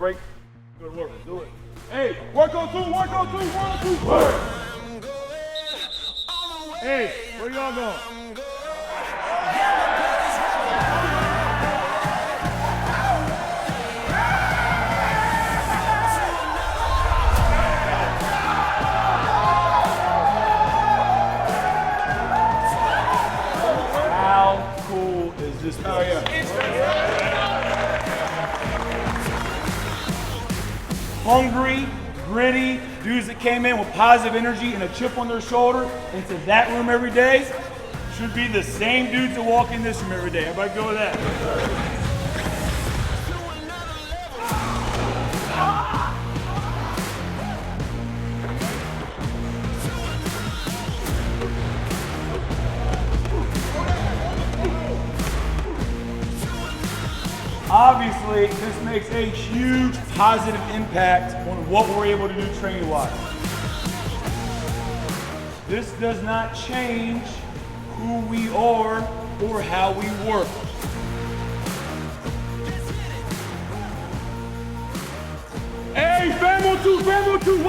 break. Good work. Do it. Hey, work on 2, work on 2, work on 2. Work. Hey, where y'all going? How cool is this? Oh, yeah. Hungry, gritty, dudes that came in with positive energy and a chip on their shoulder into that room every day should be the same dudes that walk in this room every day. Everybody go with that. Obviously, this makes a huge positive impact on what we're able to do training-wise. This does not change who we are or how we work. Hey, fam on 2, fam on 2.